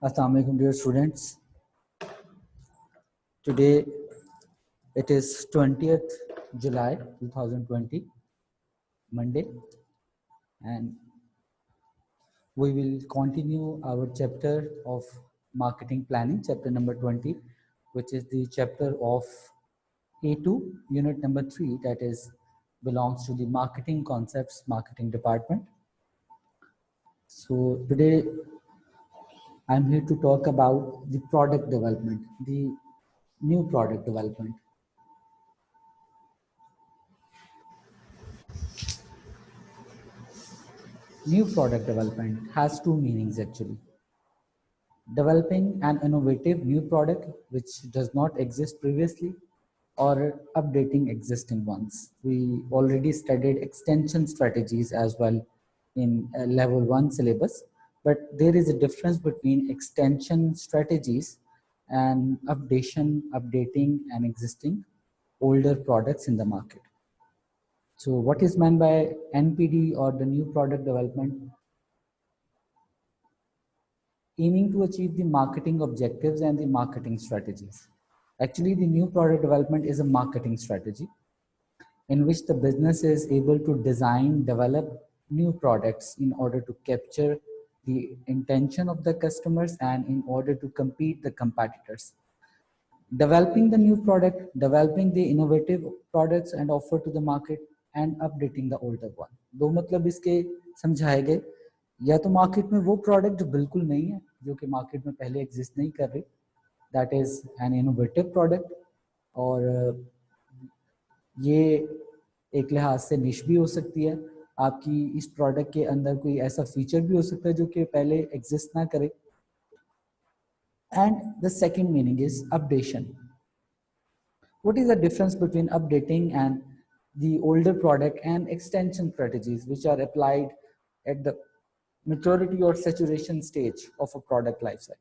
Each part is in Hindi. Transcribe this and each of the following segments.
Assalamu alaikum dear students. Today it is 20th July 2020, Monday, and we will continue our chapter of marketing planning, chapter number 20, which is the chapter of A2, unit number 3, that is belongs to the marketing concepts, marketing department. So today I'm here to talk about the product development, the new product development. New product development has two meanings actually. Developing an innovative new product which does not exist previously, or updating existing ones. We already studied extension strategies as well in level 1 syllabus, but there is a difference between extension strategies and updating and existing older products in the market. So what is meant by NPD, or the new product development? Aiming to achieve the marketing objectives and the marketing strategies. Actually, the new product development is a marketing strategy in which the business is able to design, develop new products in order to capture the intention of the customers and in order to compete the competitors. Developing the new product, developing the innovative products and offer to the market, and updating the older one. दो मतलब इसके समझाए गए, या तो मार्केट में वो प्रोडक्ट जो बिल्कुल नहीं है, जो कि मार्केट में पहले एग्जिस्ट नहीं कर रही, that is an innovative product, और ये एक लिहाज से निश भी हो सकती है, आपकी इस प्रोडक्ट के अंदर कोई ऐसा फीचर भी हो सकता है जो कि पहले एग्जिस्ट ना करे. And the second meaning is updation. What is the difference between updating and the older product and extension strategies which are applied at the maturity or saturation stage of a product lifecycle?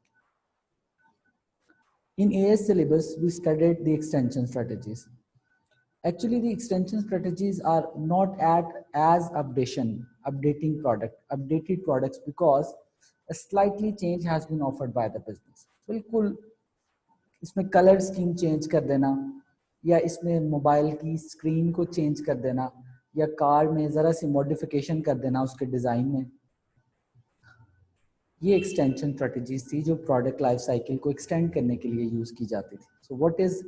In AS syllabus, we studied the extension strategies. Actually, the extension strategies are not as updating updated products, because a slightly change has been offered by the business. बिल्कुल इसमें कलर स्कीम चेंज कर देना, या इसमें मोबाइल की स्क्रीन को चेंज कर देना, या कार में ज़रा सी मॉडिफिकेशन कर देना उसके डिज़ाइन में, ये एक्सटेंशन स्ट्रेटजीज थी जो प्रोडक्ट लाइफ साइकिल को एक्सटेंड करने के लिए यूज़ की जाती थी. So what is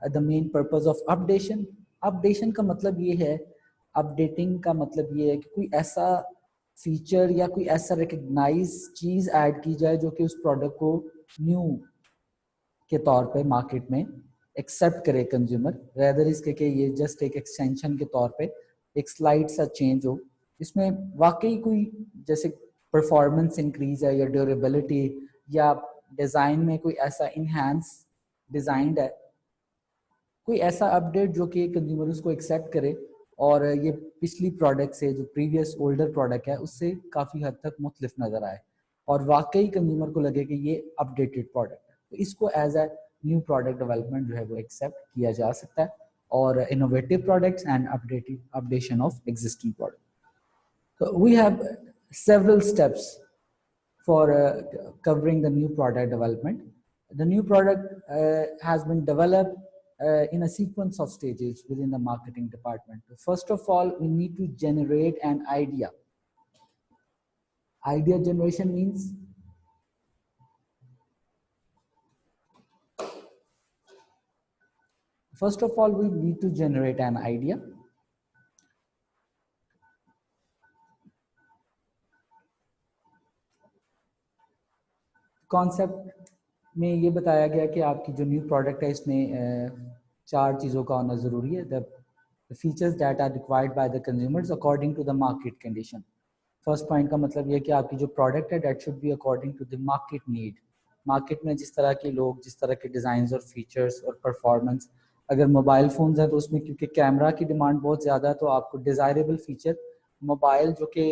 the main purpose of updation? Updation का मतलब ये है, अपडेटिंग का मतलब ये है कि कोई ऐसा फीचर या कोई ऐसा रिकग्नाइज चीज़ ऐड की जाए जो कि उस प्रोडक्ट को न्यू के तौर पे मार्केट में एक्सेप्ट करे कंज्यूमर, रेदर इसके कि ये जस्ट एक एक्सटेंशन के तौर पे एक स्लाइड सा चेंज हो, इसमें वाकई कोई जैसे परफॉर्मेंस इंक्रीज है, या ड्यूरेबिलिटी, या डिज़ाइन में कोई ऐसा इनहैंस डिज़ाइंड है, कोई ऐसा अपडेट जो कि कंज्यूमर उसको एक्सेप्ट करे और ये पिछली प्रोडक्ट से, जो प्रीवियस ओल्डर प्रोडक्ट है, उससे काफ़ी हद तक मुख्तलिफ नज़र आए और वाकई कंज्यूमर को लगे कि ये अपडेटेड प्रोडक्ट है. तो इसको as a new product development जो है वो एक्सेप्ट किया जा सकता है, और innovative products and updation of existing product. So we have several steps for covering the new product development. The new product has been developed in a sequence of stages within the marketing department. First of all, we need to generate an idea. Idea generation means first of all, we need to generate an idea. Concept में ये बताया गया कि आपकी जो न्यू प्रोडक्ट है इसमें चार चीज़ों का होना ज़रूरी है. The features that are required by the consumers according to the market condition. First point का मतलब ये कि आपकी जो प्रोडक्ट है that should be according to the market need. Market में जिस तरह के लोग, जिस तरह के डिज़ाइन और फीचर्स और परफॉर्मेंस, अगर मोबाइल फ़ोन्स हैं तो उसमें क्योंकि कैमरा की डिमांड बहुत ज़्यादा है, तो आपको डिज़ायरेबल फीचर मोबाइल जो कि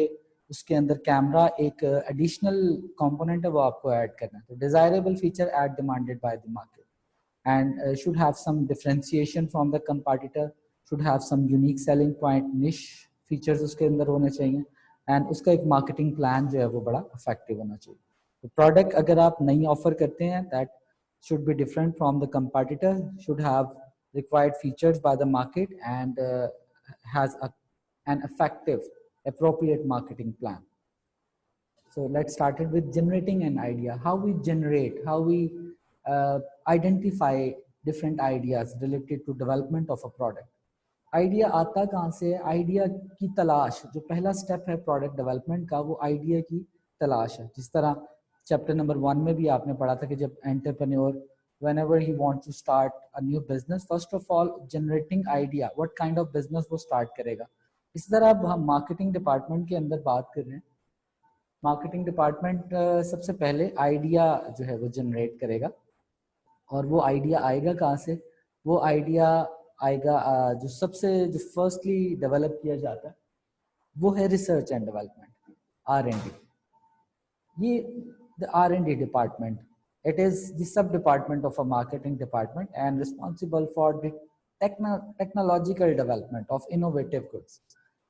उसके अंदर कैमरा एक एडिशनल कंपोनेंट है, वो आपको ऐड करना है. तो desirable feature and demanded by the market and should have some differentiation from the competitor, should have some unique selling point, niche features उसके अंदर होने चाहिए, एंड उसका एक मार्केटिंग प्लान जो है वो बड़ा इफेक्टिव होना चाहिए. प्रोडक्ट अगर आप नई ऑफर करते हैं that should be different from the competitor, should have required features by the market, and has an effective, appropriate marketing plan. So let's start it with generating an idea. How we generate, how we identify different ideas related to development of a product. Idea आता कहाँ से है? आइडिया की तलाश, जो पहला स्टेप है प्रोडक्ट डेवलपमेंट का, वो आइडिया की तलाश है. जिस तरह चैप्टर नंबर 1 में भी आपने पढ़ा था कि जब entrepreneur whenever he wants to start a new business, first of all generating idea what kind of business वो start करेगा. इसी तरह अब हम मार्केटिंग डिपार्टमेंट के अंदर बात कर रहे हैं. मार्केटिंग डिपार्टमेंट सबसे पहले आइडिया जो है वो जनरेट करेगा. और वो आइडिया आएगा कहाँ से? वो आइडिया आएगा जो सबसे जो फर्स्टली डेवलप किया जाता है वो है रिसर्च एंड डेवलपमेंट, R&D. ये the R&D department, it is the sub department of a marketing department and responsible for the technological development of innovative goods.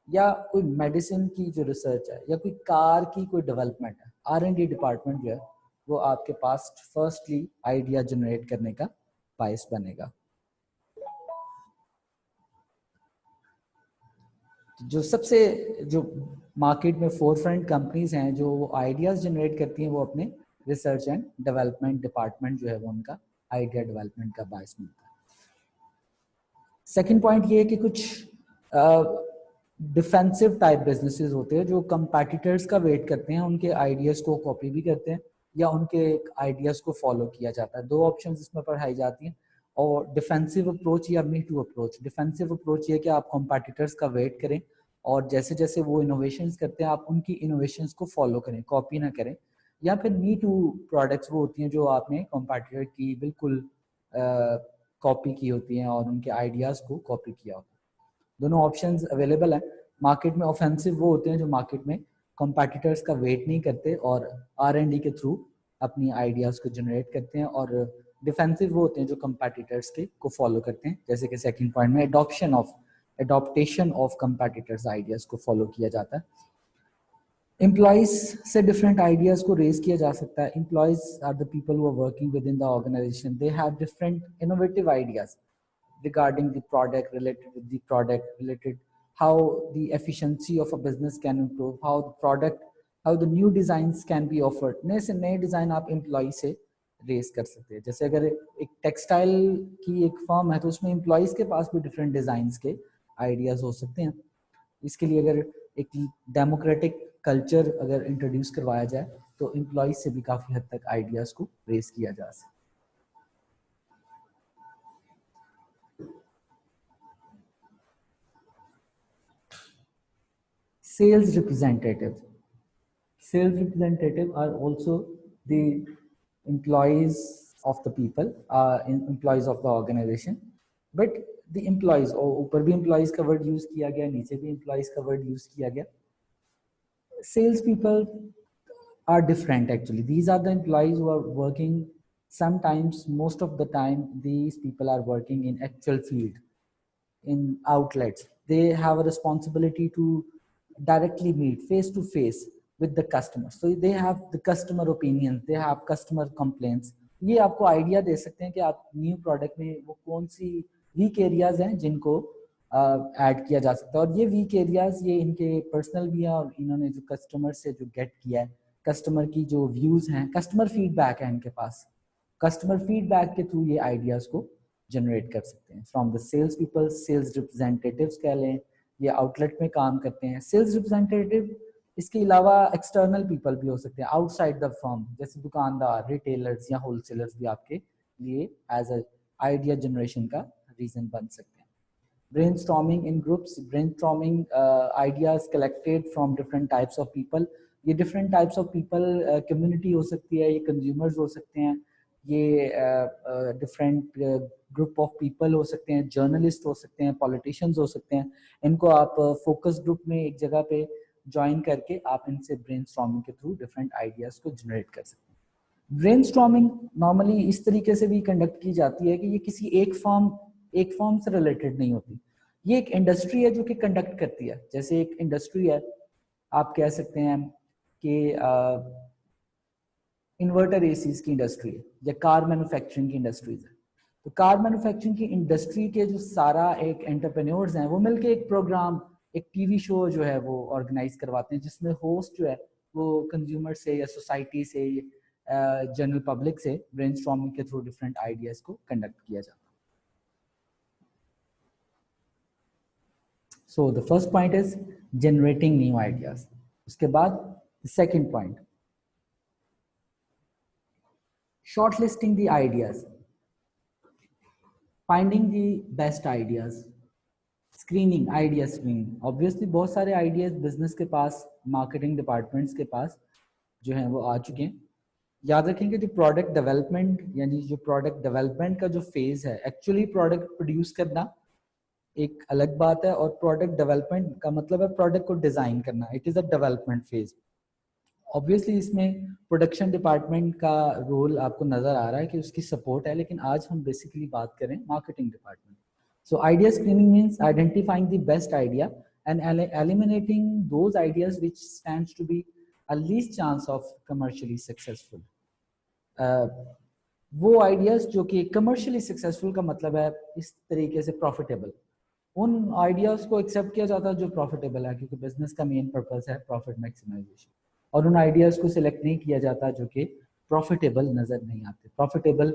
या कोई मेडिसिन की जो रिसर्च है या कोई कार की कोई डेवलपमेंट है, R&D डिपार्टमेंट जो है वो आपके पास फर्स्टली आइडिया जनरेट करने का बायस बनेगा. जो सबसे जो मार्केट में फोरफ्रंट कंपनीज हैं जो आइडियाज जनरेट करती हैं वो अपने रिसर्च एंड डेवलपमेंट डिपार्टमेंट जो है वो उनका आइडिया डेवलपमेंट का बायस मिलता है. सेकंड पॉइंट ये है कि कुछ डिफेंसिव टाइप बिजनेसेस होते हैं जो कंपैटिटर्स का वेट करते हैं, उनके आइडियाज को कॉपी भी करते हैं या उनके आइडियाज को फॉलो किया जाता है. दो ऑप्शंस इसमें पढ़ाई जाती हैं. और डिफेंसिव अप्रोच या me too approach. Defensive approach ये कि आप कंपैटिटर्स का वेट करें और जैसे जैसे वो इनोवेशंस करते हैं आप उनकी इनोवेशंस को फॉलो करें, कॉपी ना करें. या फिर मी टू प्रोडक्ट्स वो होती हैं जो आपने कंपैटिटर की बिल्कुल कॉपी की होती हैं और उनके आइडियाज़ को कॉपी किया होता है. दोनों ऑप्शंस अवेलेबल हैं. मार्केट में ऑफेंसिव वो होते हैं जो मार्केट में कंपैटिटर्स का वेट नहीं करते और R&D के थ्रू अपनी आइडियाज़ को जनरेट करते हैं. और डिफेंसिव वो होते हैं जो कंपैटिटर्स के को फॉलो करते हैं. जैसे कि सेकंड पॉइंट में एडॉप्टेशन ऑफ कंपैटिटर्स आइडियाज़ को फॉलो किया जाता है. एम्प्लॉइज से डिफरेंट आइडियाज को रेज किया जा सकता है. Employees are the people who are working within the organization. They have different innovative ideas regarding the product, related with the product, related how the efficiency of a business can improve, how the new designs can be offered. नए से नए डिज़ाइन आप एम्प्लॉय से रेज कर सकते हैं. जैसे अगर एक टेक्सटाइल की एक फर्म है तो उसमें एम्प्लॉयज़ के पास भी डिफरेंट डिज़ाइंस के आइडियाज़ हो सकते हैं. इसके लिए अगर एक डेमोक्रेटिक कल्चर अगर इंट्रोड्यूस करवाया जाए तो एम्प्लॉयज़ से भी काफ़ी हद तक आइडियाज़ को रेज किया जा सकता है. Sales representative. Sales representative are also the employees of the people, employees of the organization. But the employees, और ऊपर भी employees का word use किया गया, नीचे भी employees का word use किया गया. Sales people are different actually. These are the employees who are working. Sometimes, most of the time, these people are working in actual field, in outlets. They have a responsibility to directly meet face to face with the customer. So they have the customer opinions, they have customer complaints. ये आपको आइडिया दे सकते हैं कि आप न्यू प्रोडक्ट में वो कौन सी वीक एरियाज हैं जिनको ऐड किया जा सकता है. और ये वीक एरियाज ये इनके पर्सनल भी हैं और इन्होंने जो कस्टमर से जो गेट किया है, कस्टमर की जो व्यूज हैं, कस्टमर फीडबैक है इनके पास. कस्टमर फीडबैक के थ्रू ये आइडियाज को जनरेट कर सकते हैं. From the sales people, sales representatives कह लें, ये आउटलेट में काम करते हैं. सेल्स रिप्रेजेंटेटिव इसके अलावा एक्सटर्नल पीपल भी हो सकते हैं आउटसाइड द फर्म, जैसे दुकानदार, रिटेलर्स या होलसेलर्स भी आपके लिए एज अ आइडिया जनरेशन का रीजन बन सकते हैं. brainstorming in groups, brainstorming ideas collected from different types of people. ये different types of people community हो सकती है, ये consumers हो सकते हैं, ये different group of people हो सकते हैं, journalists हो सकते हैं, politicians हो सकते हैं. इनको आप focus group में एक जगह पे join करके आप इनसे brainstorming के through different ideas को generate कर सकते हैं. ब्रेनस्टॉर्मिंग नॉर्मली इस तरीके से भी कंडक्ट की जाती है कि ये किसी एक फॉर्म से रिलेटेड नहीं होती. ये एक इंडस्ट्री है जो कि कंडक्ट करती है. जैसे एक इंडस्ट्री है, आप कह सकते हैं कि इन्वर्टर एसीज की इंडस्ट्री है या कार मैन्युफैक्चरिंग की इंडस्ट्रीज है। तो कार मैन्युफैक्चरिंग की इंडस्ट्री के जो सारा एक एंटरप्रेन्योर्स हैं वो मिलके एक प्रोग्राम, एक टीवी शो जो है वो ऑर्गेनाइज करवाते हैं, जिसमें होस्ट जो है वो कंज्यूमर से या सोसाइटी से, जनरल पब्लिक से ब्रेनस्टॉर्मिंग के थ्रू डिफरेंट आइडियाज को कंडक्ट किया जाता है। So the first point is generating new ideas. उसके बाद second point, shortlisting the ideas, finding the best ideas, screening, idea screening. Obviously बहुत सारे आइडियाज बिजनेस के पास, मार्केटिंग डिपार्टमेंट्स के पास जो हैं वो आ चुके हैं। याद रखेंगे जो प्रोडक्ट डेवलपमेंट, यानी जो प्रोडक्ट डेवलपमेंट का जो फेज है, एक्चुअली प्रोडक्ट प्रोड्यूस करना एक अलग बात है, और प्रोडक्ट डेवलपमेंट का मतलब है प्रोडक्ट को डिजाइन करना, it is a development phase. Obviously इसमें प्रोडक्शन डिपार्टमेंट का रोल आपको नजर आ रहा है कि उसकी सपोर्ट है, लेकिन आज हम बेसिकली बात करें marketing department. So idea screening means identifying the best idea and eliminating those ideas which stands to be a least chance of commercially successful. वो आइडियाज जो कि कमर्शियली सक्सेसफुल का मतलब है इस तरीके से प्रॉफिटेबल, उन आइडियाज को एक्सेप्ट किया जाता है जो प्रॉफिटेबल है, क्योंकि बिजनेस का मेन पर्पस है प्रॉफिट मैक्सिमाइजेशन। और उन आइडियाज को सिलेक्ट नहीं किया जाता जो कि प्रॉफिटेबल नजर नहीं आते। प्रॉफिटेबल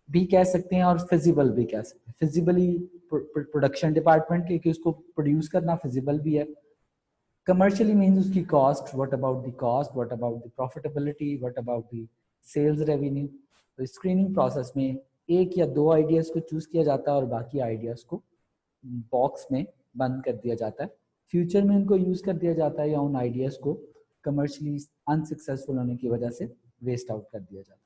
भी कह सकते हैं और फिजिबल भी कह सकते हैं। फिजिबली प्रोडक्शन डिपार्टमेंट के, कि उसको प्रोड्यूस करना फिजिबल भी है। कमर्शियली मीन्स उसकी cost, what about the cost, what about the profitability, what about the sales revenue. तो स्क्रीनिंग प्रोसेस में एक या दो आइडियाज को चूज किया जाता है और बाकी आइडियाज को बॉक्स में बंद कर दिया जाता है। फ्यूचर में उनको यूज कर दिया जाता है या उन आइडियाज को कमर्शियली अनसक्सेसफुल होने की वजह से वेस्ट आउट कर दिया जाता है।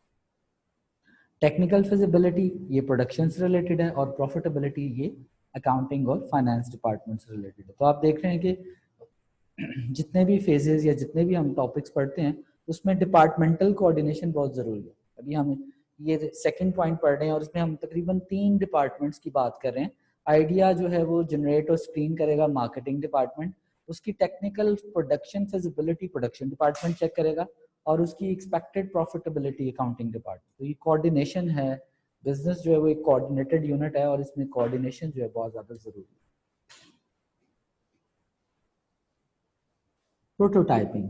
टेक्निकल फिजिबिलिटी ये प्रोडक्शन से रिलेटेड है, और प्रॉफिटेबिलिटी ये अकाउंटिंग और फाइनेंस डिपार्टमेंट से रिलेटेड है। तो आप देख रहे हैं कि जितने भी फेजेस या जितने भी हम टॉपिक्स पढ़ते हैं उसमें डिपार्टमेंटल कोऑर्डिनेशन बहुत जरूरी है। अभी हम ये सेकंड पॉइंट पढ़ रहे हैं और इसमें हम तकरीबन 3 डिपार्टमेंट्स की बात कर रहे हैं। आइडिया जो है वो जनरेट और स्क्रीन करेगा मार्केटिंग डिपार्टमेंट, उसकी technical production feasibility production department check करेगा, और उसकी एक्सपेक्टेड प्रॉफिटेबिलिटी अकाउंटिंग डिपार्टमेंट। तो ये कोऑर्डिनेशन है, बिजनेस जो है वो एक कोऑर्डिनेटेड यूनिट है और इसमें कोऑर्डिनेशन जो है बहुत ज्यादा जरूरी है। Prototyping,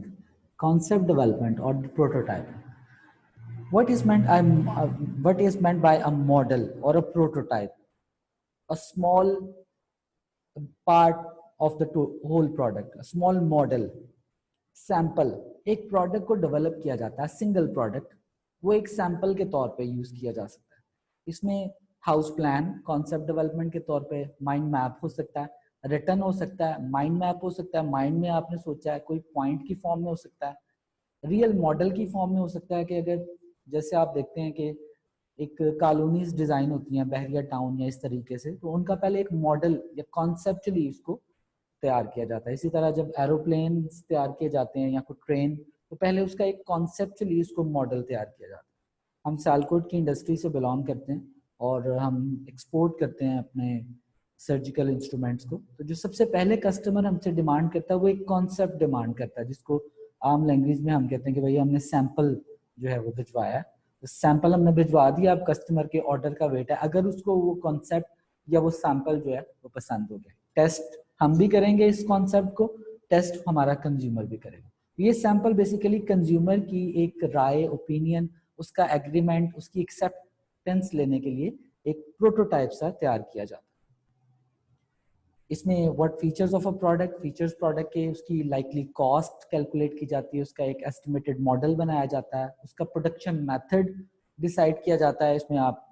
concept development or prototyping. What is meant by a model or a prototype? A small part of the whole product, a small model, sample. एक प्रोडक्ट को डेवलप किया जाता है, सिंगल प्रोडक्ट, वो एक सैंपल के तौर पे यूज किया जा सकता है। इसमें हाउस प्लान कॉन्सेप्ट डेवलपमेंट के तौर पे, माइंड मैप हो सकता है, रिटर्न हो सकता है, माइंड मैप हो सकता है, माइंड में आपने सोचा है, कोई पॉइंट की फॉर्म में हो सकता है, रियल मॉडल की फॉर्म में हो सकता है। कि अगर जैसे आप देखते हैं कि एक कॉलोनीज डिजाइन होती हैं बहरिया टाउन या इस तरीके से, तो उनका पहले एक मॉडल या कॉन्सेप्चुअली उसको तैयार किया जाता है। इसी तरह जब एरोप्लेन तैयार किए जाते हैं या कोई ट्रेन, तो पहले उसका एक कॉन्सेप्चुअली उसको मॉडल तैयार किया जाता है। हम सियालकोट की इंडस्ट्री से बिलोंग करते हैं और हम एक्सपोर्ट करते हैं अपने सर्जिकल इंस्ट्रूमेंट्स को। तो जो सबसे पहले कस्टमर हमसे डिमांड करता है वो एक कॉन्सेप्ट डिमांड करता है, जिसको आम लैंग्वेज में हम कहते हैं कि भाई हमने सैंपल जो है वो भिजवाया है। तो सैंपल हमने भिजवा दिया, अब कस्टमर के ऑर्डर का वेट है, अगर उसको वो कॉन्सेप्ट या वो सैंपल जो है वो पसंद हो गया, टेस्ट हम भी करेंगे इस कॉन्सेप्ट को, टेस्ट हमारा कंज्यूमर भी करेगा। ये सैंपल बेसिकली कंज्यूमर की एक राय, ओपिनियन, उसका एग्रीमेंट, उसकी एक्सेप्टेंस लेने के लिए एक प्रोटोटाइप सा तैयार किया जाता है। इसमें what features of a product, features product के, उसकी लाइकली कॉस्ट कैलकुलेट की जाती है, उसका एक एस्टिमेटेड मॉडल बनाया जाता है, उसका प्रोडक्शन मेथड डिसाइड किया जाता है। इसमें आप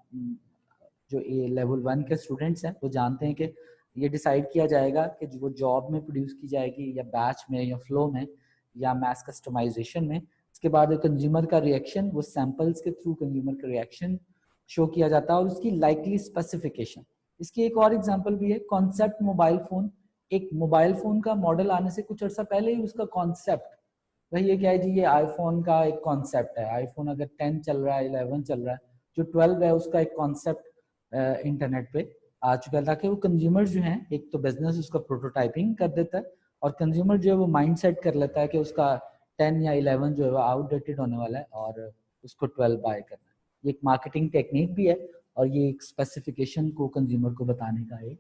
जो ये लेवल 1 के स्टूडेंट्स हैं वो जानते हैं कि ये डिसाइड किया जाएगा कि वो जॉब में प्रोड्यूस की जाएगी या बैच में या फ्लो में या मैस कस्टमाइजेशन में। इसके बाद कंज्यूमर का रिएक्शन, वो सैंपल्स के थ्रू कंज्यूमर का रिएक्शन शो किया जाता है, और उसकी लाइकली स्पेसिफिकेशन। इसकी एक और एग्जांपल भी है, कॉन्सेप्ट मोबाइल फोन। एक मोबाइल फोन का मॉडल आने से कुछ अर्सा पहले ही उसका कॉन्सेप्ट, वही ये क्या है जी, ये आईफोन का एक कॉन्सेप्ट है। आईफोन अगर 10 चल रहा है, 11 चल रहा है, जो 12 है उसका एक कॉन्सेप्ट इंटरनेट पे आ चुका है, ताकि वो कंज्यूमर जो है, एक तो बिजनेस उसका प्रोटोटाइपिंग कर देता है और कंज्यूमर जो है वो माइंड सेट कर लेता है कि उसका 10 या 11 जो है वो आउटडेटेड होने वाला है और उसको 12 बाय करना है। ये एक मार्केटिंग टेक्निक भी है और ये एक स्पेसिफिकेशन को कंज्यूमर को बताने का एक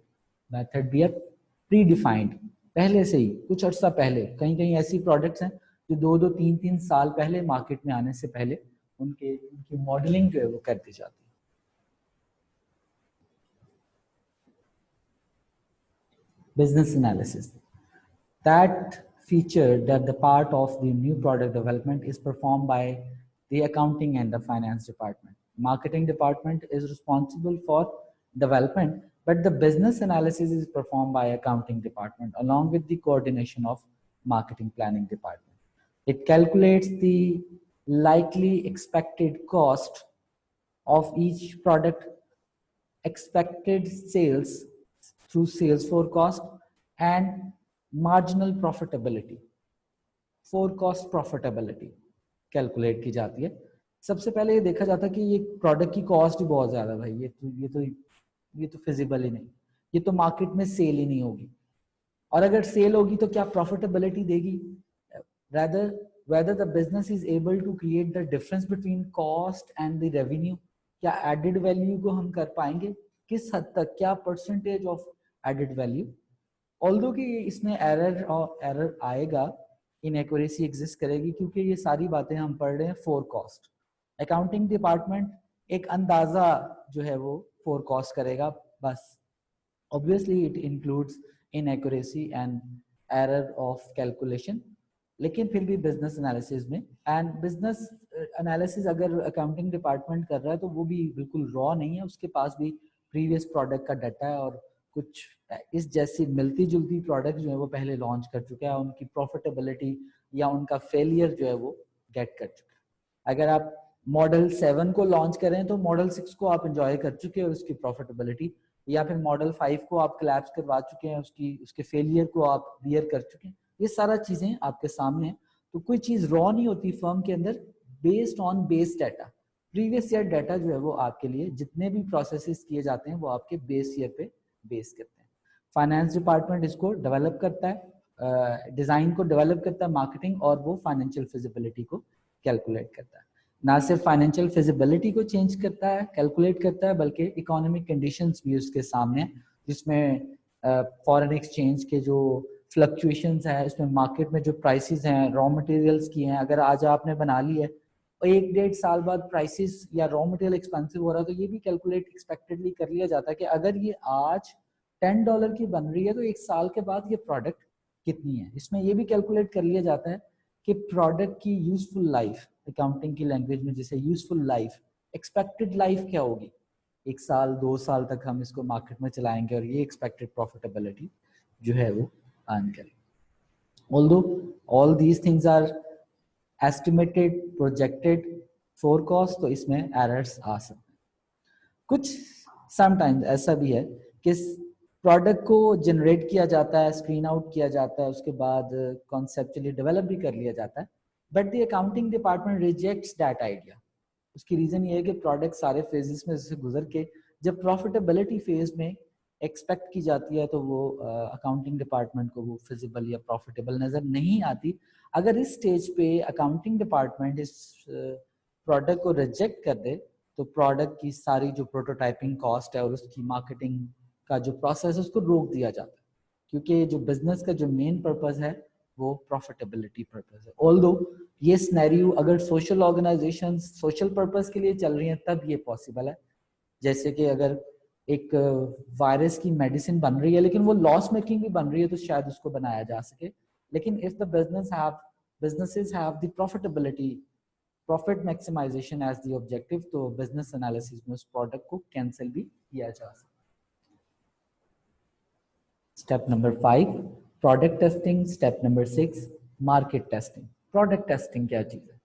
मेथड भी है, प्री डिफाइंड पहले से ही, कुछ अर्सा पहले। कहीं कहीं ऐसी प्रोडक्ट्स हैं जो 2-2 3-3 साल पहले मार्केट में आने से पहले उनकी मॉडलिंग जो है वो कर दी जाती है। Business analysis, that feature that the part of the new product development is performed by the accounting and the finance department. Marketing department is responsible for development, but the business analysis is performed by accounting department along with the coordination of marketing planning department. It calculates the likely expected cost of each product, expected sales through sales forecast and marginal profitability, forecast profitability calculate की जाती है। सबसे पहले ये देखा जाता है कि ये प्रोडक्ट की कॉस्ट ही बहुत ज्यादा, भाई ये तो फिजिबल ही नहीं, ये तो मार्केट में सेल ही नहीं होगी, और अगर सेल होगी तो क्या प्रॉफिटेबिलिटी देगी? rather whether the business is able to create the difference between cost and the revenue, क्या एडेड वैल्यू को हम कर पाएंगे, किस हद तक, क्या percentage of added value. Although कि इसमें एरर आएगा, इनएक्यूरेसी एग्जिस्ट करेगी, क्योंकि ये सारी बातें हम पढ़ रहे हैं फोरकास्ट। अकाउंटिंग डिपार्टमेंट एक अंदाजा जो है वो फोरकास्ट करेगा बस। Obviously it includes inaccuracy and error of calculation, लेकिन फिर भी बिजनेस एनालिसिस में, एंड बिजनेस एनालिसिस अगर अकाउंटिंग डिपार्टमेंट कर रहा है तो वो भी बिल्कुल रॉ नहीं है, उसके पास भी प्रीवियस प्रोडक्ट का डाटा है और कुछ इस जैसी मिलती जुलती प्रोडक्ट जो है वो पहले लॉन्च कर चुका है, उनकी प्रॉफिटेबिलिटी या उनका फेलियर जो है वो गेट कर चुका है। अगर आप मॉडल 7 को लॉन्च करें तो मॉडल 6 को आप एंजॉय कर चुके हैं उसकी प्रॉफिटेबिलिटी, या फिर मॉडल 5 को आप क्लैप्स करवा चुके हैं, उसके फेलियर को आप बियर कर चुके हैं। ये सारा चीजें आपके सामने हैं। तो कोई चीज रॉ नहीं होती फर्म के अंदर, based on base data, previous year data जो है वो आपके लिए जितने भी प्रोसेसेस किए जाते हैं वो आपके बेस ईयर पे बेस करते हैं। फाइनेंस डिपार्टमेंट इसको डेवलप करता है, डिजाइन को डेवलप करता है मार्केटिंग, और वो फाइनेंशियल फिजिबिलिटी को कैलकुलेट करता है। ना सिर्फ फाइनेंशियल फिजिबिलिटी को चेंज करता है, कैलकुलेट करता है, बल्कि इकोनॉमिक कंडीशंस भी उसके सामने, जिसमें फॉरेन एक्सचेंज के जो फ्लक्चुएशंस है, इसमें मार्केट में जो प्राइसेस हैं रॉ मटेरियल्स की हैं, अगर आज आपने बना ली है और 1-1.5 साल बाद प्राइसेस या रॉ मटेरियल एक्सपेंसिव हो रहा है, तो ये भी कैलकुलेट एक्सपेक्टेडली कर लिया जाता है कि अगर ये आज $10 की बन रही है तो 1 साल के बाद ये प्रोडक्ट कितनी है। इसमें ये भी कैलकुलेट कर लिया जाता है कि प्रोडक्ट की यूजफुल लाइफ, अकाउंटिंग की लैंग्वेज में जिसे यूजफुल लाइफ, एक्सपेक्टेड लाइफ क्या होगी, 1 साल 2 साल तक हम इसको मार्केट में चलाएंगे और ये एक्सपेक्टेड प्रॉफिटेबिलिटी जो है वो अर्न करें। Although all these things are estimated, projected, forecast, तो इसमें errors आ सकते हैं। कुछ समटाइम्स ऐसा भी है कि प्रोडक्ट को जनरेट किया जाता है, स्क्रीन आउट किया जाता है, उसके बाद कॉन्सेप्चुअली डेवलप भी कर लिया जाता है, but the accounting department rejects that idea. उसकी रीजन ये है कि प्रोडक्ट सारे फेजेस में से गुजर के जब प्रॉफिटेबिलिटी फेज में एक्सपेक्ट की जाती है तो वो अकाउंटिंग डिपार्टमेंट को वो फिजिबल या प्रॉफिटेबल नजर नहीं आती। अगर इस स्टेज पे अकाउंटिंग डिपार्टमेंट इस प्रोडक्ट को रिजेक्ट कर दे तो प्रोडक्ट की सारी जो प्रोटोटाइपिंग कॉस्ट है और उसकी मार्केटिंग का जो प्रोसेस है उसको रोक दिया जाता है, क्योंकि जो बिजनेस का जो मेन पर्पस है वो प्रॉफिटेबिलिटी पर्पस है। ऑल्दो ये सिनेरियो अगर सोशल ऑर्गेनाइजेशन सोशल पर्पस के लिए चल रही हैं तब ये पॉसिबल है। जैसे कि अगर एक वायरस की मेडिसिन बन रही है लेकिन वो लॉस मेकिंग भी बन रही है तो शायद उसको बनाया जा सके, लेकिन if the businesses have the profitability, profit maximization as the objective, तो बिजनेस एनालिसिस में उस प्रोडक्ट को कैंसिल भी किया जा सकता है। Step number 5 product testing. Step number 6 market testing. Product testing क्या चीज है?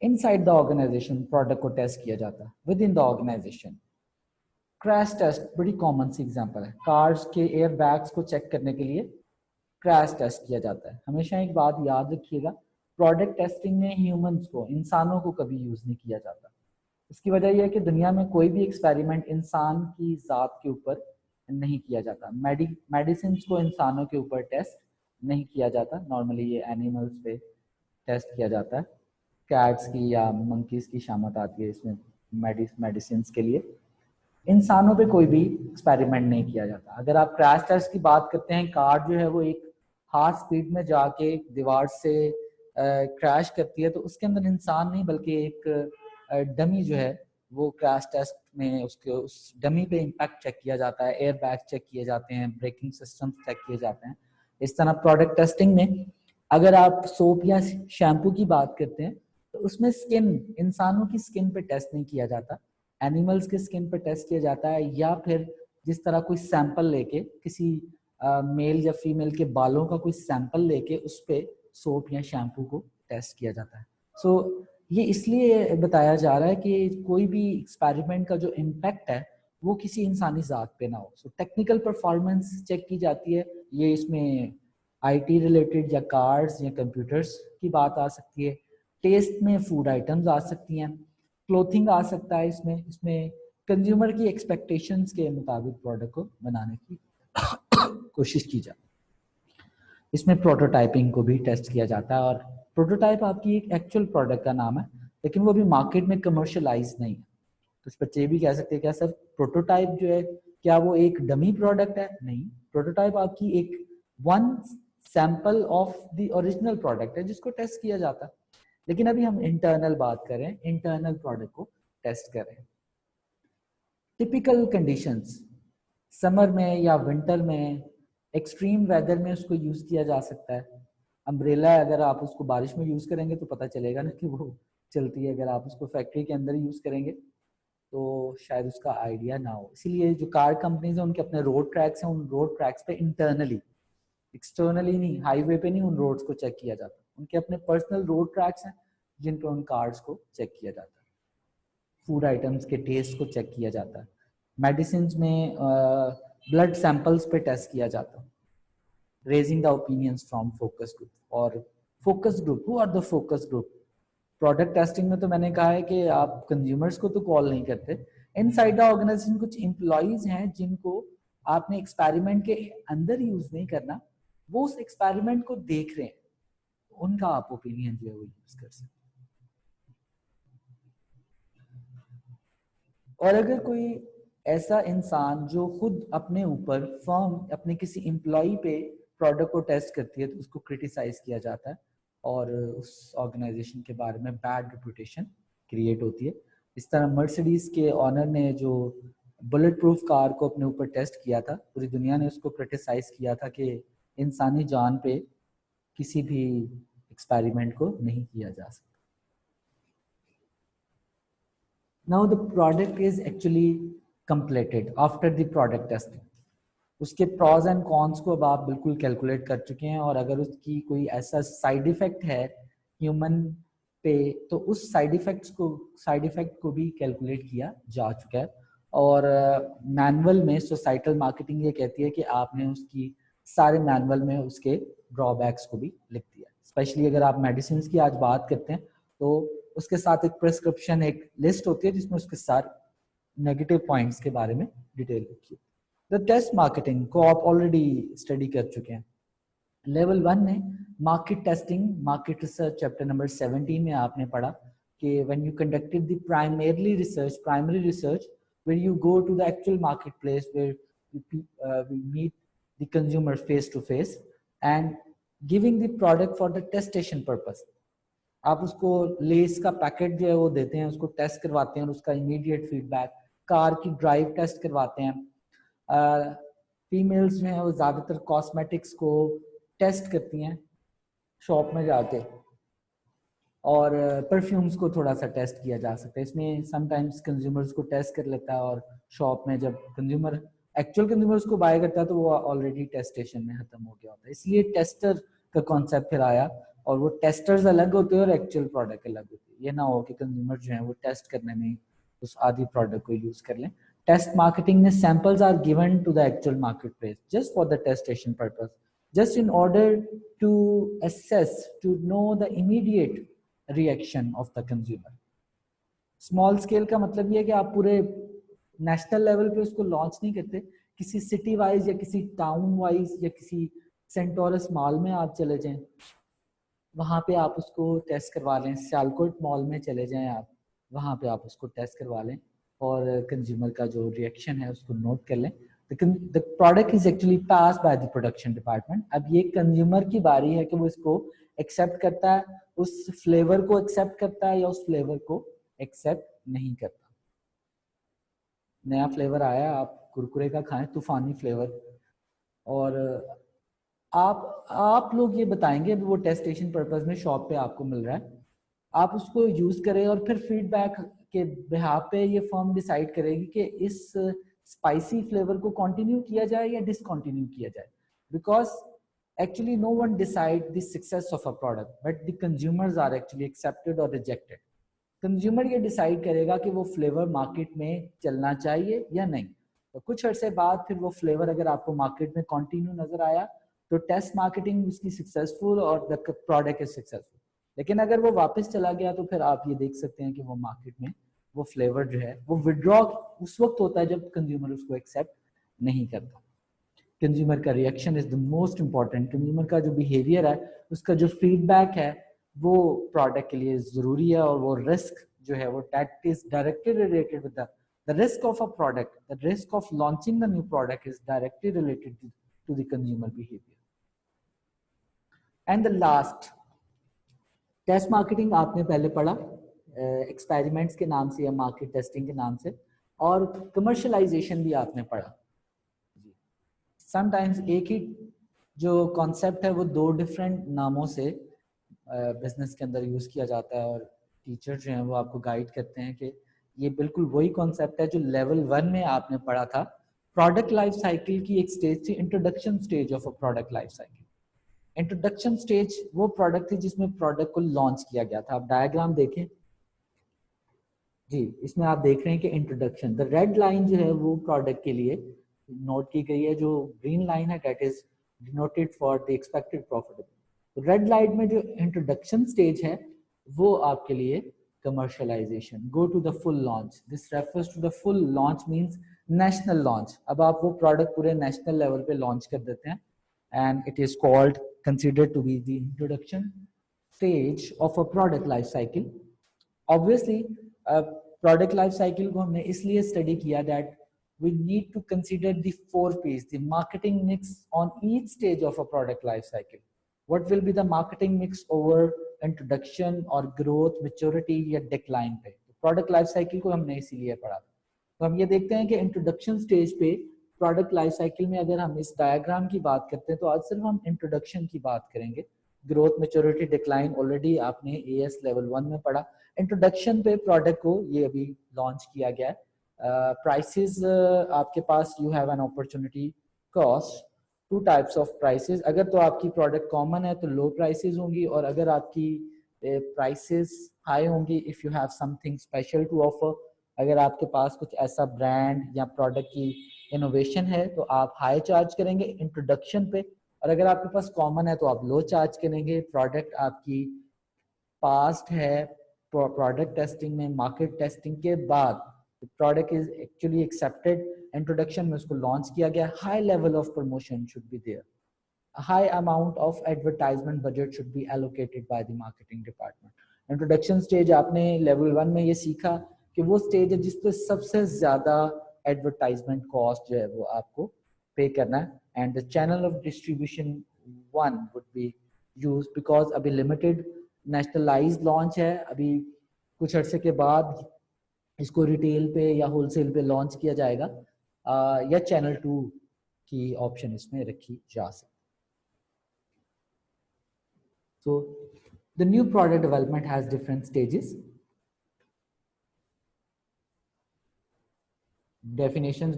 इनसाइड द ऑर्गेनाइजेशन प्रोडक्ट को टेस्ट किया जाता है। Within the organization crash test बड़ी कॉमन सी एग्जांपल है। कार्स के एयर बैग्स को चेक करने के लिए क्रैश टेस्ट किया जाता है। हमेशा एक बात याद रखिएगा, प्रोडक्ट टेस्टिंग में ह्यूमंस को, इंसानों को कभी यूज नहीं किया जाता। इसकी वजह यह है कि दुनिया में कोई भी एक्सपेरिमेंट इंसान की जात के ऊपर नहीं किया जाता। मेडिसिन को इंसानों के ऊपर टेस्ट नहीं किया जाता, नॉर्मली ये एनिमल्स पे टेस्ट किया जाता है। कैट्स की या मंकीज की शामत आती है इसमें मेडिसिन के लिए। इंसानों पे कोई भी एक्सपेरिमेंट नहीं किया जाता। अगर आप क्रैश टेस्ट की बात करते हैं, कार जो है वो एक हाई स्पीड में जाके दीवार से क्रैश करती है, तो उसके अंदर इंसान नहीं बल्कि एक डमी जो है वो क्रैश टेस्ट में उसके उस डमी पे इम्पैक्ट चेक किया जाता है, एयर बैग चेक किए जाते हैं, ब्रेकिंग सिस्टम चेक किए जाते हैं। इस तरह प्रोडक्ट टेस्टिंग में अगर आप सोप या शैम्पू की बात करते हैं तो उसमें स्किन, इंसानों की स्किन पे टेस्ट नहीं किया जाता, एनिमल्स के स्किन पे टेस्ट किया जाता है, या फिर जिस तरह कोई सैंपल लेके किसी मेल या फीमेल के बालों का कोई सैंपल लेके उस पर सोप या शैम्पू को टेस्ट किया जाता है। सो ये इसलिए बताया जा रहा है कि कोई भी एक्सपेरिमेंट का जो इम्पैक्ट है वो किसी इंसानी ज़ात पे ना हो। सो टेक्निकल परफॉर्मेंस चेक की जाती है। ये इसमें आईटी रिलेटेड या कार्स या कंप्यूटर्स की बात आ सकती है। टेस्ट में फूड आइटम्स आ सकती हैं, क्लोथिंग आ सकता है। इसमें इसमें कंज्यूमर की एक्सपेक्टेशंस के मुताबिक प्रोडक्ट को बनाने की कोशिश की जाती है। इसमें प्रोटोटाइपिंग को भी टेस्ट किया जाता है, और प्रोटोटाइप आपकी एक एक्चुअल प्रोडक्ट का नाम है, लेकिन वो भी मार्केट में कमर्शलाइज नहीं है। तो इस बच्चे भी कह सकते हैं क्या सर प्रोटोटाइप जो है क्या वो एक डमी प्रोडक्ट है? नहीं, प्रोटोटाइप आपकी एक one sample of the original product है जिसको टेस्ट किया जाता है। लेकिन अभी हम इंटरनल बात करें, इंटरनल प्रोडक्ट को टेस्ट करें। टिपिकल कंडीशंस, समर में या विंटर में, एक्सट्रीम वेदर में उसको यूज किया जा सकता है। अम्ब्रेला अगर आप उसको बारिश में यूज करेंगे तो पता चलेगा ना कि वो चलती है, अगर आप उसको फैक्ट्री के अंदर यूज करेंगे तो शायद उसका आइडिया ना हो। इसीलिए जो कार कंपनीज हैं उनके अपने रोड ट्रैक्स हैं, उन रोड ट्रैक्स पे इंटरनली, एक्सटर्नली नहीं, हाईवे पे नहीं उन रोड्स को चेक किया जाता। उनके अपने पर्सनल रोड ट्रैक्स हैं जिन पे उन कार्स को चेक किया जाता है। फूड आइटम्स के टेस्ट को चेक किया जाता है। मेडिसिन में ब्लड सैंपल्स पे टेस्ट किया जाता है। Raising the opinions from focus group, और focus group, who are the focus group? Product testing में तो मैंने कहा है कि आप कंज्यूमर्स को तो कॉल नहीं करते। इनसाइड द ऑर्गेनाइजेशन कुछ एम्प्लॉइज हैं जिनको आपने एक्सपेरिमेंट के अंदर यूज नहीं करना, वो उस एक्सपेरिमेंट को देख रहे हैं, उनका आप ओपिनियन जो है वो यूज कर सकते हैं। और अगर कोई ऐसा इंसान जो खुद अपने ऊपर फर्म अपने किसी एम्प्लॉय पे प्रोडक्ट को टेस्ट करती है तो उसको क्रिटिसाइज किया जाता है और उस ऑर्गेनाइजेशन के बारे में बैड रेपुटेशन क्रिएट होती है। इस तरह मर्सिडीज के ऑनर ने जो बुलेट प्रूफ कार को अपने ऊपर टेस्ट किया था, पूरी दुनिया ने उसको क्रिटिसाइज किया था कि इंसानी जान पे किसी भी एक्सपेरिमेंट को नहीं किया जा सकता। Now the product is actually completed after the product testing. उसके प्रॉज एंड कॉन्स को अब आप बिल्कुल कैलकुलेट कर चुके हैं, और अगर उसकी कोई ऐसा साइड इफेक्ट है ह्यूमन पे तो उस साइड इफेक्ट को भी कैलकुलेट किया जा चुका है। और मैनुअल में सोसाइटल मार्केटिंग ये कहती है कि आपने उसकी सारे मैनुअल में उसके ड्रॉबैक्स को भी लिख दिया। स्पेशली अगर आप मेडिसिन की आज बात करते हैं तो उसके साथ एक प्रिस्क्रिप्शन, एक लिस्ट होती है जिसमें उसके सारे नेगेटिव पॉइंट्स के बारे में डिटेल लिखी है। द टेस्ट मार्केटिंग को आप ऑलरेडी स्टडी कर चुके हैं। लेवल 1 में market testing, market research chapter number 17 में आपने पढ़ा कि when you conducted the primary research where you go to the actual marketplace where we meet the consumer face to face and giving the product for the testation purpose. आप उसको लेस का पैकेट जो है वो देते हैं, उसको टेस्ट करवाते हैं और उसका इमीडिएट फीडबैक, कार की ड्राइव टेस्ट करवाते हैं। फीमेल्स जो हैं वो ज़्यादातर कॉस्मेटिक्स को टेस्ट करती हैं शॉप में जाके, और परफ्यूम्स को थोड़ा सा टेस्ट किया जा सकता है। इसमें समटाइम्स कंज्यूमर्स को टेस्ट कर लेता है, और शॉप में जब एक्चुअल कंज्यूमर्स को बाय करता है तो वो ऑलरेडी टेस्टेशन में खत्म हो गया होता है। इसलिए टेस्टर का कॉन्सेप्ट फिर आया, और वो टेस्टर्स अलग होते हैं और एक्चुअल प्रोडक्ट अलग होती है। ये ना हो कि कंज्यूमर जो है वो टेस्ट करने में उस आदि प्रोडक्ट को यूज कर लें। टेस्ट मार्केटिंग में samples are given to the actual market place just for the testation purpose, just in order to assess, to know the immediate reaction of the consumer. Small scale का मतलब ये है कि आप पूरे नेशनल लेवल पे उसको लॉन्च नहीं करते, किसी सिटी वाइज या किसी टाउन वाइज या किसी सेंटोरस मॉल में आप चले जाएं वहाँ पे आप उसको टेस्ट करवा लें। सियालकोट मॉल में चले जाएं आप, वहाँ पे आप उसको टेस्ट करवा लें और कंज्यूमर का जो रिएक्शन है उसको नोट कर लें। The product is actually pass by the production department. अब ये कंज्यूमर की बारी है कि वो इसको एक्सेप्ट करता है, उस फ्लेवर को एक्सेप्ट करता है या उस फ्लेवर को एक्सेप्ट नहीं करता। नया फ्लेवर आया, आप कुरकुरे का खाएं, तूफानी फ्लेवर, और आप लोग ये बताएंगे, वो टेस्टेशन पर्पस में शॉप पे आपको मिल रहा है, आप उसको यूज करें और फिर फीडबैक के बिहाफ पे ये फर्म डिसाइड करेगी कि इस स्पाइसी फ्लेवर को कंटिन्यू किया जाए या डिसकंटिन्यू किया जाए। Because actually no one decide the success of a product but the consumers are actually accepted और रिजेक्टेड। कंज्यूमर ये डिसाइड करेगा कि वो फ्लेवर मार्केट में चलना चाहिए या नहीं। तो कुछ अर्से बाद फिर वो फ्लेवर अगर आपको मार्केट में कंटिन्यू नजर आया तो टेस्ट मार्केटिंग उसकी सक्सेसफुल और द प्रोडक्ट इज सक्सेसफुल। लेकिन अगर वो वापस चला गया तो फिर आप ये देख सकते हैं कि वो मार्केट में वो फ्लेवर जो है वो विड्रॉ उस वक्त होता है जब कंज्यूमर उसको एक्सेप्ट नहीं करता। कंज्यूमर का reaction is the most important. Consumer का जो बिहेवियर है, उसका जो फीडबैक है, वो प्रोडक्ट के लिए जरूरी है। और वो रिस्क जो है वो that is directly related with the risk of a product, the risk of launching the new product is directly related to the consumer behavior. And the last, test marketing आपने पहले पढ़ा एक्सपेरिमेंट्स के नाम से या मार्केट टेस्टिंग के नाम से, और कमर्शलाइजेशन भी आपने पढ़ा। समटाइम्स एक ही जो कॉन्सेप्ट है वो दो डिफरेंट नामों से बिजनेस के अंदर यूज किया जाता है, और टीचर जो हैं वो आपको गाइड करते हैं कि ये बिल्कुल वही कॉन्सेप्ट है जो लेवल 1 में आपने पढ़ा था। प्रोडक्ट लाइफ साइकिल की एक स्टेज थी introduction stage of a product life cycle. Introduction stage वो प्रोडक्ट थी जिसमें प्रोडक्ट को लॉन्च किया गया था। आप डायग्राम देखें जी, इसमें आप देख रहे हैं कि इंट्रोडक्शन, द रेड लाइन जो है वो प्रोडक्ट के लिए नोट की गई है, जो ग्रीन लाइन है that is denoted for the expected profitable. Red line में जो इंट्रोडक्शन स्टेज है वो आपके लिए commercialization, go to the full launch. This refers to the full launch means national launch. अब आप वो प्रोडक्ट पूरे नेशनल लेवल पे लॉन्च कर देते हैं and it is called considered to be the introduction stage of a product life cycle. Obviously product life cycle को हमने इसलिए study किया that we need to consider the 4 P's, the marketing mix on each stage of a product life cycle. What will be the marketing mix over introduction or growth, maturity या decline पे? product life cycle को हमने इसीलिए पढ़ा। तो हम ये देखते हैं कि इंट्रोडक्शन स्टेज पे प्रोडक्ट लाइफ साइकिल में अगर हम इस डायग्राम की बात करते हैं तो आज सिर्फ हम इंट्रोडक्शन की बात करेंगे। ग्रोथ, मैच्योरिटी, डिक्लाइन ऑलरेडी आपने एएस लेवल 1 में पढ़ा। इंट्रोडक्शन पे प्रोडक्ट को ये अभी लॉन्च किया गया है। प्राइसेस आपके पास, you have an opportunity cost, 2 types of prices. अगर तो आपकी प्रोडक्ट कॉमन है तो लो प्राइसेस होंगी, और अगर आपकी प्राइसेस हाई होंगी if you have something special to offer. अगर आपके पास कुछ ऐसा ब्रांड या प्रोडक्ट की इनोवेशन है तो आप हाई चार्ज करेंगे इंट्रोडक्शन पे, और अगर आपके पास कॉमन है तो आप लो चार्ज करेंगे। प्रोडक्ट आपकी पास्ट है प्रोडक्ट टेस्टिंग में, मार्केट टेस्टिंग के बाद product is actually accepted, introduction में उसको लॉन्च किया गया, high level of promotion should be there, a high amount of advertisement budget should be allocated by the marketing department. Introduction stage आपने लेवल 1 में ये सीखा कि वो स्टेज है जिस पे सबसे ज्यादा एडवर्टाइजमेंट कॉस्ट जो है वो आपको पे करना है, and the channel of distribution 1 would be use because अभी लिमिटेड नेशनलाइज्ड लॉन्च है। अभी कुछ अर्से के बाद इसको रिटेल पे या होलसेल पे लॉन्च किया जाएगा, या चैनल 2 की ऑप्शन इसमें रखी जा सकती। So the new product development has different stages. Definition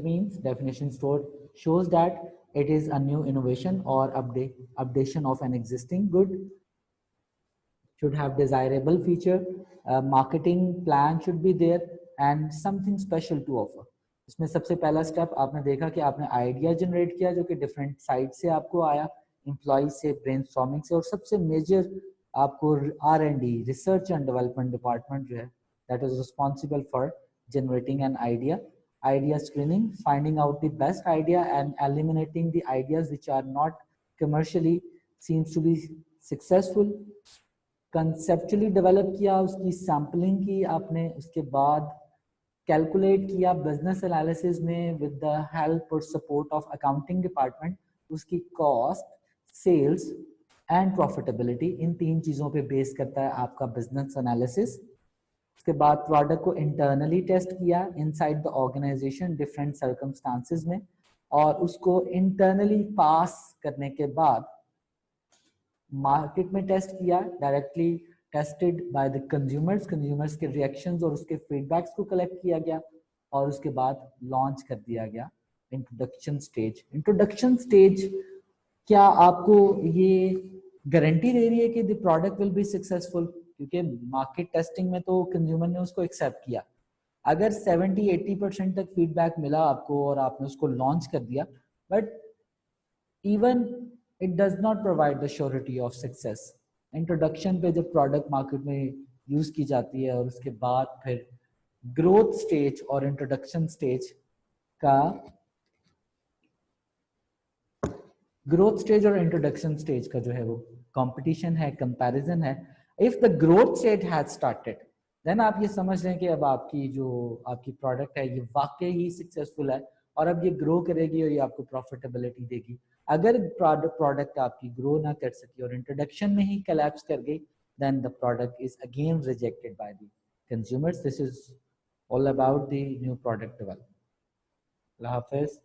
shows that it is a new innovation or updation of an existing good, should have desirable feature, marketing plan should be there and something special to offer. इसमें सबसे पहला स्टेप आपने देखा कि आपने आइडिया जनरेट किया जो कि डिफरेंट साइड से आपको आया, एम्प्लॉय से, ब्रेनस्टॉर्मिंग से, और सबसे मेजर आपको R&D, research and development department जो है that is responsible for generating an idea, idea screening, finding out the best idea and eliminating the ideas which are not commercially seems to be successful, conceptually develop किया, उसकी सैम्पलिंग की आपने, उसके बाद कैलकुलेट किया बिजनेस एनालिसिस में विद द हेल्प और सपोर्ट ऑफ अकाउंटिंग डिपार्टमेंट, उसकी कॉस्ट, सेल्स एंड प्रॉफिटेबिलिटी, इन 3 चीज़ों पे बेस करता है आपका बिजनेस एनालिसिस। उसके बाद प्रोडक्ट को इंटरनली टेस्ट किया inside the organization different circumstances में, और उसको इंटरनली पास करने के बाद मार्केट में टेस्ट किया, directly tested by the consumers, consumers के रिएक्शंस और उसके फीडबैक्स को कलेक्ट किया गया, और उसके बाद लॉन्च कर दिया गया इंट्रोडक्शन स्टेज। इंट्रोडक्शन स्टेज क्या आपको ये गारंटी दे रही है कि the product will be successful? क्योंकि मार्केट टेस्टिंग में तो कंज्यूमर ने उसको एक्सेप्ट किया, अगर 70-80% तक फीडबैक मिला आपको और आपने उसको लॉन्च कर दिया, but even it does not provide the surety of success. Introduction पे जब प्रोडक्ट मार्केट में यूज की जाती है और उसके बाद फिर ग्रोथ स्टेज और इंट्रोडक्शन स्टेज का, ग्रोथ स्टेज और इंट्रोडक्शन स्टेज का जो है वो कंपटीशन है, कंपैरिजन है। If the growth stage has started, then आप ये समझ लें कि अब आपकी जो आपकी प्रोडक्ट है ये वाकई ही सक्सेसफुल है और अब ये ग्रो करेगी और ये आपको प्रॉफिटेबिलिटी देगी। अगर प्रोडक्ट आपकी ग्रो ना कर सकी और इंट्रोडक्शन में ही कोलैप्स कर गई, then the product is again rejected by the consumers. This is all about the new product development. Allah Hafiz.